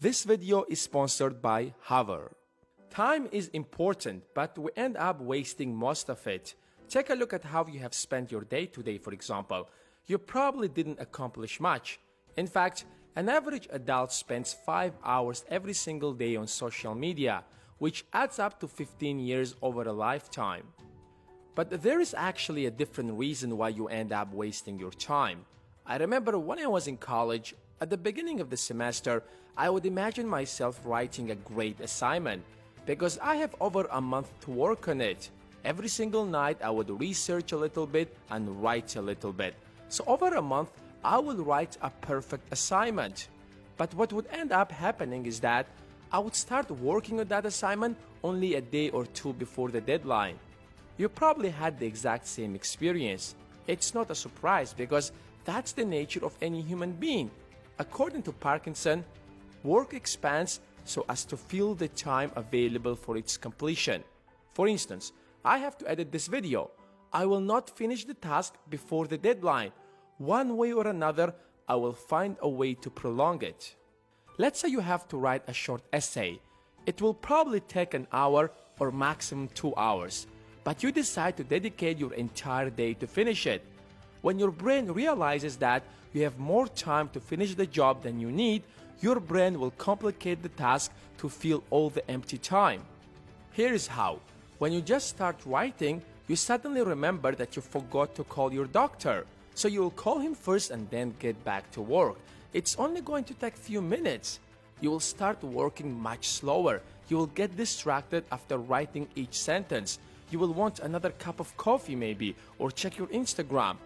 This video is sponsored by Hover. Time is important, but we end up wasting most of it. Take a look at how you have spent your day today, for example. You probably didn't accomplish much. In fact, an average adult spends 5 hours every single day on social media, which adds up to 15 years over a lifetime. But there is actually a different reason why you end up wasting your time. I remember when I was in college, at the beginning of the semester, I would imagine myself writing a great assignment because I have over a month to work on it. Every single night I would research a little bit and write a little bit. So over a month, I would write a perfect assignment. But what would end up happening is that I would start working on that assignment only a day or two before the deadline. You probably had the exact same experience. It's not a surprise because that's the nature of any human being. According to Parkinson, work expands so as to fill the time available for its completion. For instance, I have to edit this video. I will not finish the task before the deadline. One way or another, I will find a way to prolong it. Let's say you have to write a short essay. It will probably take an hour or maximum 2 hours, but you decide to dedicate your entire day to finish it. When your brain realizes that you have more time to finish the job than you need, your brain will complicate the task to fill all the empty time. Here is how. When you just start writing, you suddenly remember that you forgot to call your doctor. So you will call him first and then get back to work. It's only going to take a few minutes. You will start working much slower. You will get distracted after writing each sentence. You will want another cup of coffee maybe, or check your Instagram.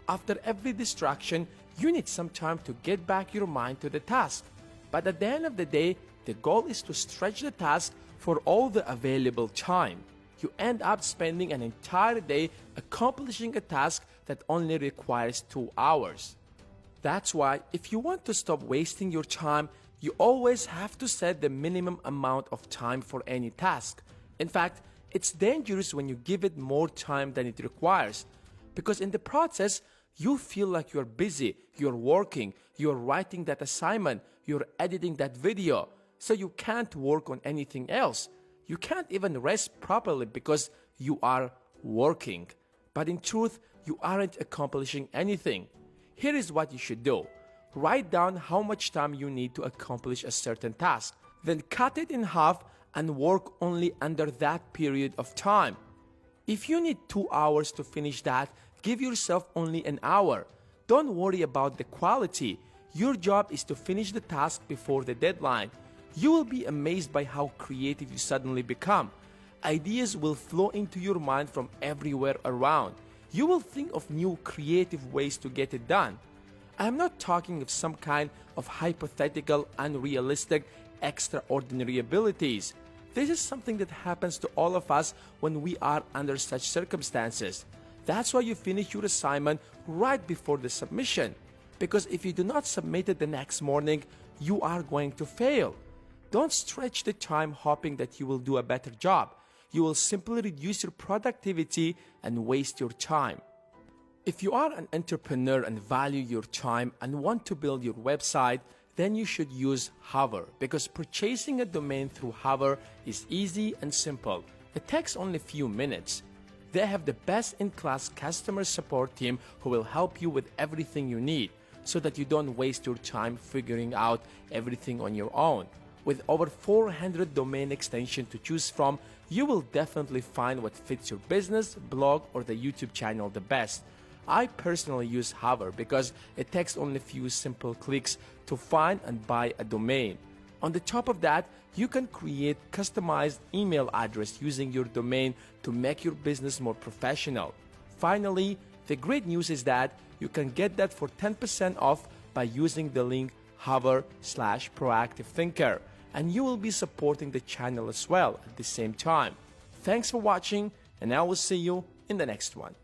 After every distraction, you need some time to get back your mind to the task. But at the end of the day, the goal is to stretch the task for all the available time. You end up spending an entire day accomplishing a task that only requires 2 hours. That's why if you want to stop wasting your time, you always have to set the minimum amount of time for any task. In fact, it's dangerous when you give it more time than it requires, because in the process, you feel like you're busy, you're working, you're writing that assignment, you're editing that video, so you can't work on anything else. You can't even rest properly because you are working. But in truth, you aren't accomplishing anything. Here is what you should do. Write down how much time you need to accomplish a certain task. Then cut it in half and work only under that period of time. If you need 2 hours to finish that, give yourself only an hour. Don't worry about the quality. Your job is to finish the task before the deadline. You will be amazed by how creative you suddenly become. Ideas will flow into your mind from everywhere around. You will think of new creative ways to get it done. I am not talking of some kind of hypothetical, unrealistic, extraordinary abilities. This is something that happens to all of us when we are under such circumstances. That's why you finish your assignment right before the submission. Because if you do not submit it the next morning, you are going to fail. Don't stretch the time hoping that you will do a better job. You will simply reduce your productivity and waste your time. If you are an entrepreneur and value your time and want to build your website, then you should use Hover, because purchasing a domain through Hover is easy and simple. It takes only a few minutes. They have the best-in-class customer support team who will help you with everything you need so that you don't waste your time figuring out everything on your own. With over 400 domain extensions to choose from, you will definitely find what fits your business, blog, or the YouTube channel the best. I personally use Hover because it takes only a few simple clicks to find and buy a domain. On the top of that, you can create customized email address using your domain to make your business more professional. Finally, the great news is that you can get that for 10% off by using the link hover/proactive-thinker, and you will be supporting the channel as well at the same time. Thanks for watching, and I will see you in the next one.